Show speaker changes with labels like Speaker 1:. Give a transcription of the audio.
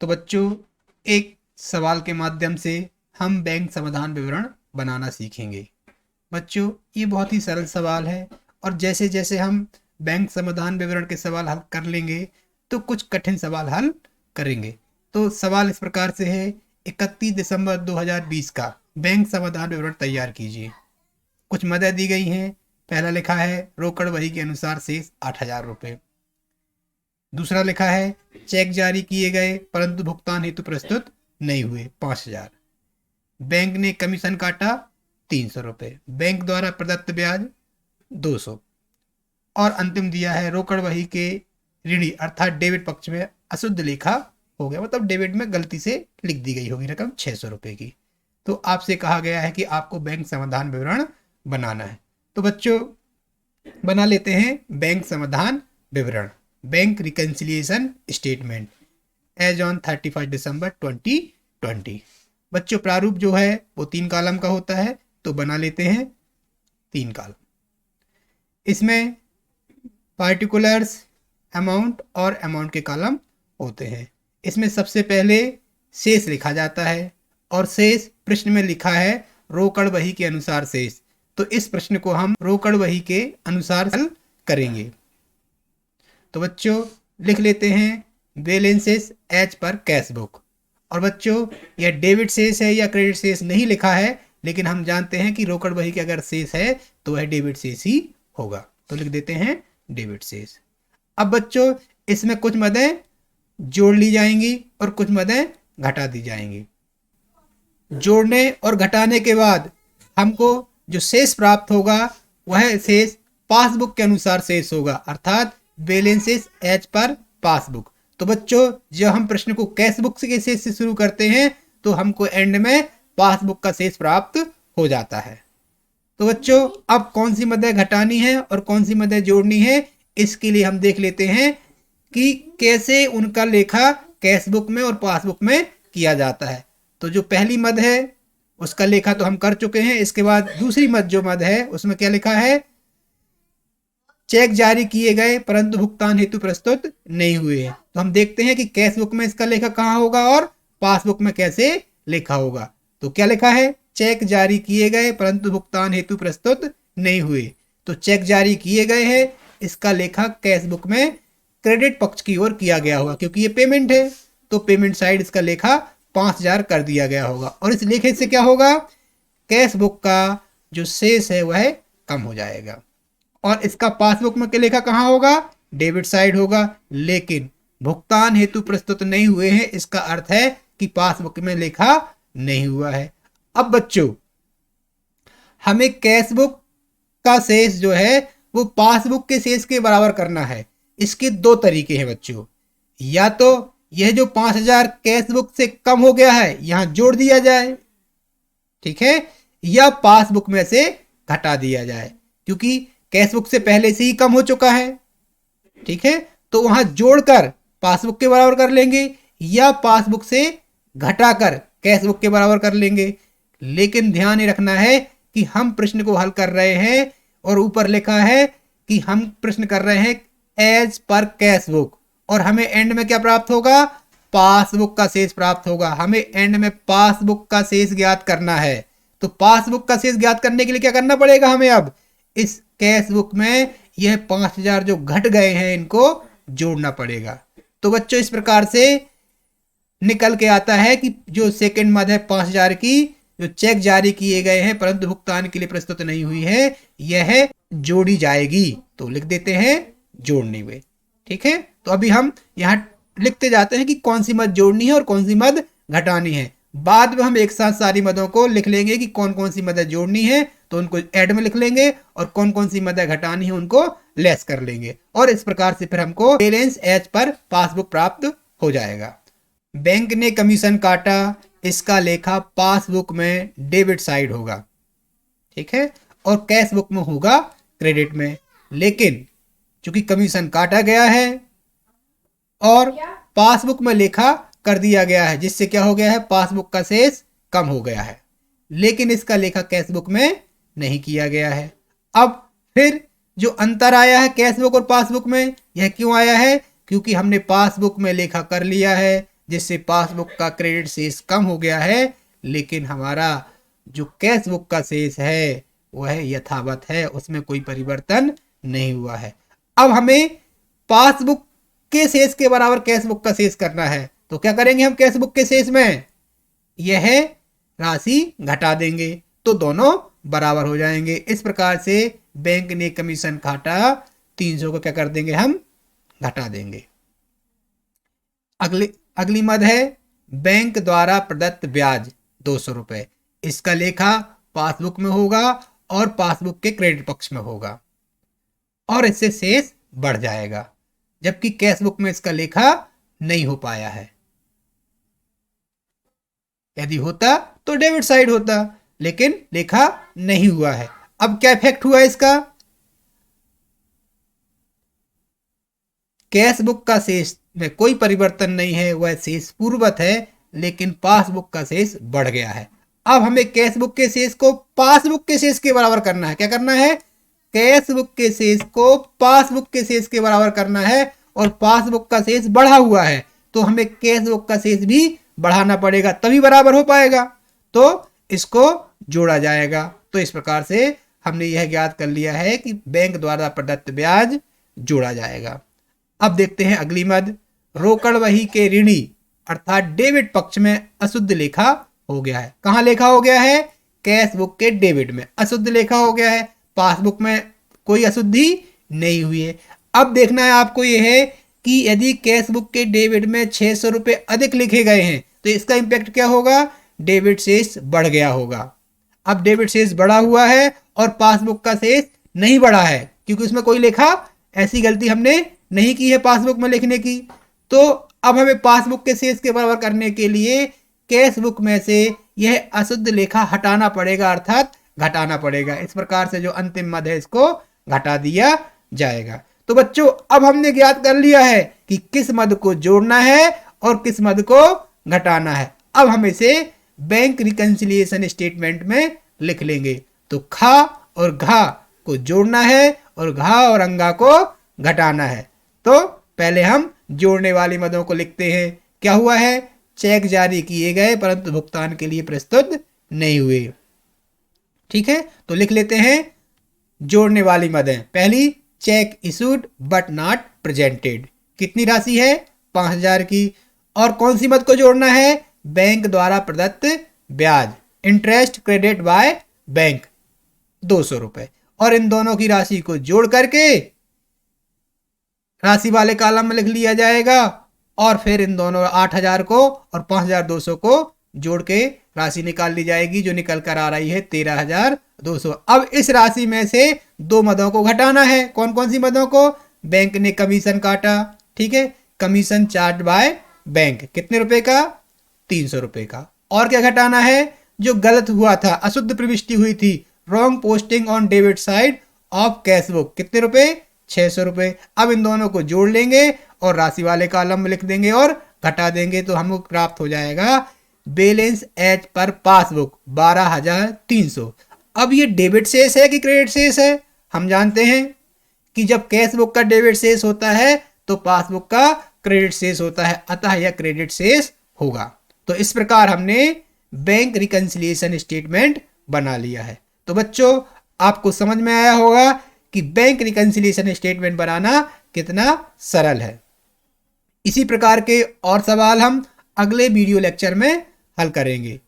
Speaker 1: तो बच्चों, एक सवाल के माध्यम से हम बैंक समाधान विवरण बनाना सीखेंगे। बच्चों, ये बहुत ही सरल सवाल है और जैसे जैसे हम बैंक समाधान विवरण के सवाल हल कर लेंगे तो कुछ कठिन सवाल हल करेंगे। तो सवाल इस प्रकार से है, 31 दिसंबर 2020 का बैंक समाधान विवरण तैयार कीजिए। कुछ मदद दी गई हैं। पहला लिखा है रोकड़ बही के अनुसार शेष 8,000 रुपये। दूसरा लिखा है चेक जारी किए गए परंतु भुगतान हेतु प्रस्तुत नहीं हुए 5,000। बैंक ने कमीशन काटा 300 रुपये। बैंक द्वारा प्रदत्त ब्याज 200। और अंतिम दिया है रोकड़ बही के ऋणी अर्थात डेबिट पक्ष में अशुद्ध लेखा हो गया, मतलब डेबिट में गलती से लिख दी गई होगी रकम 600 रुपये की। तो आपसे कहा गया है कि आपको बैंक समाधान विवरण बनाना है। तो बच्चों, बना लेते हैं बैंक समाधान विवरण, bank reconciliation statement as on 31 दिसंबर 2020। बच्चों, प्रारूप जो है वो 3 कॉलम का होता है, तो बना लेते हैं 3 कॉलम। इसमें पार्टिकुलर्स, अमाउंट और अमाउंट के कॉलम होते हैं। इसमें सबसे पहले शेष लिखा जाता है और शेष प्रश्न में लिखा है रोकड़ बही के अनुसार शेष। तो इस प्रश्न को हम रोकड़ बही के अनुसार हल करेंगे। तो बच्चों, लिख लेते हैं balances as per cash book. और बच्चों, यह डेबिट शेष है या क्रेडिट शेष नहीं लिखा है, लेकिन हम जानते हैं कि रोकड़ बही के अगर शेष है तो वह डेबिट शेष ही होगा, तो लिख देते हैं डेबिट शेष। अब बच्चों, इसमें कुछ मदें जोड़ ली जाएंगी और कुछ मदें घटा दी जाएंगी। जोड़ने और घटाने के बाद हमको जो शेष प्राप्त होगा वह शेष पासबुक के अनुसार शेष होगा, अर्थात बैलेंसेस एज पर पासबुक। तो बच्चों, जब हम प्रश्न को कैश बुक के शेष से शुरू करते हैं तो हमको एंड में पासबुक का शेष प्राप्त हो जाता है। तो बच्चों, अब कौन सी मदें घटानी है और कौन सी मदें जोड़नी है, इसके लिए हम देख लेते हैं कि कैसे उनका लेखा कैश बुक में और पासबुक में किया जाता है। तो जो पहली मद है उसका लेखा तो हम कर चुके हैं। इसके बाद दूसरी मद जो मद है उसमें क्या लिखा है, चेक जारी किए गए परंतु भुगतान हेतु प्रस्तुत नहीं हुए हैं। तो हम देखते हैं कि कैश बुक में इसका लेखा कहाँ होगा और पासबुक में कैसे लिखा होगा। तो क्या लिखा है, चेक जारी किए गए परंतु भुगतान हेतु प्रस्तुत नहीं हुए। तो चेक जारी किए गए हैं, इसका लेखा कैश बुक में क्रेडिट पक्ष की ओर किया गया होगा, क्योंकि ये पेमेंट है तो पेमेंट साइड इसका लेखा 5,000 कर दिया गया होगा। और इस लेखे से क्या होगा, कैश बुक का जो शेष है वह कम हो जाएगा। और इसका पासबुक में क्या लेखा कहाँ होगा, डेबिट साइड होगा, लेकिन भुगतान हेतु प्रस्तुत नहीं हुए हैं, इसका अर्थ है कि पासबुक में लेखा नहीं हुआ है। अब बच्चों, हमें कैश बुक का शेष जो है वो पासबुक के शेष के बराबर करना है। इसके 2 तरीके हैं बच्चों, या तो यह जो 5,000 कैश बुक से कम हो गया है यहां जोड़ दिया जाए, ठीक है, या पासबुक में से घटा दिया जाए, क्योंकि कैश बुक से पहले से ही कम हो चुका है, ठीक है। तो वहां जोड़कर पासबुक के बराबर कर लेंगे या पासबुक से घटाकर कैश बुक के बराबर कर लेंगे। लेकिन ध्यान ये रखना है कि हम प्रश्न को हल कर रहे हैं और ऊपर लिखा है कि हम प्रश्न कर रहे हैं एज पर कैश बुक, और हमें एंड में क्या प्राप्त होगा, पासबुक का शेष प्राप्त होगा। हमें एंड में पासबुक का शेष ज्ञात करना है। तो पासबुक का शेष ज्ञात करने के लिए क्या करना पड़ेगा हमें, अब इस कैश बुक में यह 5,000 जो घट गए हैं इनको जोड़ना पड़ेगा। तो बच्चों, इस प्रकार से निकल के आता है कि जो सेकंड मद है 5,000 की, जो चेक जारी किए गए हैं परंतु भुगतान के लिए प्रस्तुत नहीं हुई है, यह जोड़ी जाएगी। तो लिख देते हैं जोड़नी हुए, ठीक है। तो अभी हम यहाँ लिखते जाते हैं कि कौन सी मद जोड़नी है और कौन सी मद घटानी है। बाद में हम एक साथ सारी मदों को लिख लेंगे कि कौन कौन सी मदें जोड़नी है तो उनको ऐड में लिख लेंगे और कौन कौन सी मदें घटानी है उनको लेस कर लेंगे। और इस प्रकार से फिर हमको बैलेंस एज पर पासबुक प्राप्त हो जाएगा। बैंक ने कमीशन काटा, इसका लेखा पासबुक में डेबिट साइड होगा, ठीक है, और कैश बुक में होगा क्रेडिट में। लेकिन चूंकि कमीशन काटा गया है और पासबुक में लेखा कर दिया गया है, जिससे क्या हो गया है, पासबुक का शेष कम हो गया है, लेकिन इसका लेखा कैश बुक में नहीं किया गया है। अब फिर जो अंतर आया है कैश बुक और पासबुक में, यह क्यों आया है, क्योंकि हमने पासबुक में लेखा कर लिया है, जिससे पासबुक का क्रेडिट शेष कम हो गया है, लेकिन हमारा जो कैश बुक का शेष है वह यथावत है, उसमें कोई परिवर्तन नहीं हुआ है। अब हमें पासबुक के शेष के बराबर कैश बुक का शेष करना है, तो क्या करेंगे हम कैश बुक के शेष में यह राशि घटा देंगे तो दोनों बराबर हो जाएंगे। इस प्रकार से बैंक ने कमीशन काटा 300 को क्या कर देंगे हम घटा देंगे। अगली मद है बैंक द्वारा प्रदत्त ब्याज 200 रुपए। इसका लेखा पासबुक में होगा और पासबुक के क्रेडिट पक्ष में होगा और इससे शेष बढ़ जाएगा, जबकि कैश बुक में इसका लेखा नहीं हो पाया है। यदि होता तो डेबिट साइड होता, लेकिन लेखा नहीं हुआ है। अब क्या इफेक्ट हुआ इसका, कैश बुक का शेष में कोई परिवर्तन नहीं है, वह शेष पूर्ववत है, लेकिन पासबुक का शेष बढ़ गया है। अब हमें कैश बुक के शेष को पासबुक के शेष के बराबर करना है। क्या करना है, कैश बुक के शेष को पासबुक के शेष के बराबर करना है, और पासबुक का शेष बढ़ा हुआ है तो हमें कैश बुक का शेष भी बढ़ाना पड़ेगा, तभी बराबर हो पाएगा। तो इसको जोड़ा जाएगा। तो इस प्रकार से हमने यह ज्ञात कर लिया है कि बैंक द्वारा प्रदत्त ब्याज जोड़ा जाएगा। अब देखते हैं अगली मद, रोकड़ वही के ऋणी अर्थात डेबिट पक्ष में अशुद्ध लेखा हो गया है। कहां लेखा हो गया है, कैश बुक के डेबिट में अशुद्ध लेखा हो गया है, पासबुक में कोई अशुद्धि नहीं हुई है। अब देखना है आपको यह है कि यदि कैश बुक के डेबिट में 600 रुपए अधिक लिखे गए हैं तो इसका इंपैक्ट क्या होगा, डेबिट शेष बढ़ गया होगा। अब डेबिट शेष बढ़ा हुआ है और पासबुक का शेष नहीं बढ़ा है, क्योंकि उसमें कोई लेखा ऐसी गलती हमने नहीं की है पासबुक में लिखने की। तो अब हमें पासबुक के शेष के बराबर करने के लिए कैश बुक में से यह अशुद्ध लेखा हटाना पड़ेगा, अर्थात घटाना पड़ेगा। इस प्रकार से जो अंतिम मद है इसको घटा दिया जाएगा। तो बच्चों अब हमने ज्ञात कर लिया है कि किस मद को जोड़ना है और किस मद को घटाना है। अब हम इसे बैंक रिकंसिलिएशन स्टेटमेंट में लिख लेंगे। तो खा और घा को जोड़ना है और घा और अंगा को घटाना है। तो पहले हम जोड़ने वाली मदों को लिखते हैं। क्या हुआ है, चेक जारी किए गए परंतु भुगतान के लिए प्रस्तुत नहीं हुए। ठीक है, तो लिख लेते हैं जोड़ने वाली मदें। पहली, check issued but not presented, कितनी राशि है, 5000 की। और कौन सी मद को जोड़ना है, बैंक द्वारा प्रदत्त ब्याज, इंटरेस्ट क्रेडिट बाय बैंक 200 रुपए। और इन दोनों की राशि को जोड़ करके राशि वाले कॉलम में लिख लिया जाएगा और फिर इन दोनों 8000 को और 5200 को जोड़ के राशि निकाल ली जाएगी, जो निकल कर आ रही है 13200। अब इस राशि में से दो मदों को घटाना है। कौन कौन सी मदों को, बैंक ने कमीशन काटा, ठीक है, कमीशन चार्ज बाय बैंक कितने रुपए का, 300 रुपए का। और क्या घटाना है, जो गलत हुआ था, अशुद्ध प्रविष्टि हुई थी, wrong posting on debit side of cash book, कितने रुपए, 600 रुपए। अब इन दोनों को जोड़ लेंगे और राशि वाले कॉलम में लिख देंगे और घटा देंगे, तो हमको प्राप्त हो जाएगा बैलेंस एज पर पासबुक 12300। अब ये डेबिट शेष है कि क्रेडिट शेष है, हम जानते हैं कि जब कैश बुक का डेबिट शेष होता है तो पासबुक का क्रेडिट शेष होता है, अतः यह क्रेडिट शेष होगा। तो इस प्रकार हमने बैंक रिकंसिलिएशन स्टेटमेंट बना लिया है। तो बच्चों आपको समझ में आया होगा कि बैंक रिकंसिलिएशन स्टेटमेंट बनाना कितना सरल है। इसी प्रकार के और सवाल हम अगले वीडियो लेक्चर में हल करेंगे।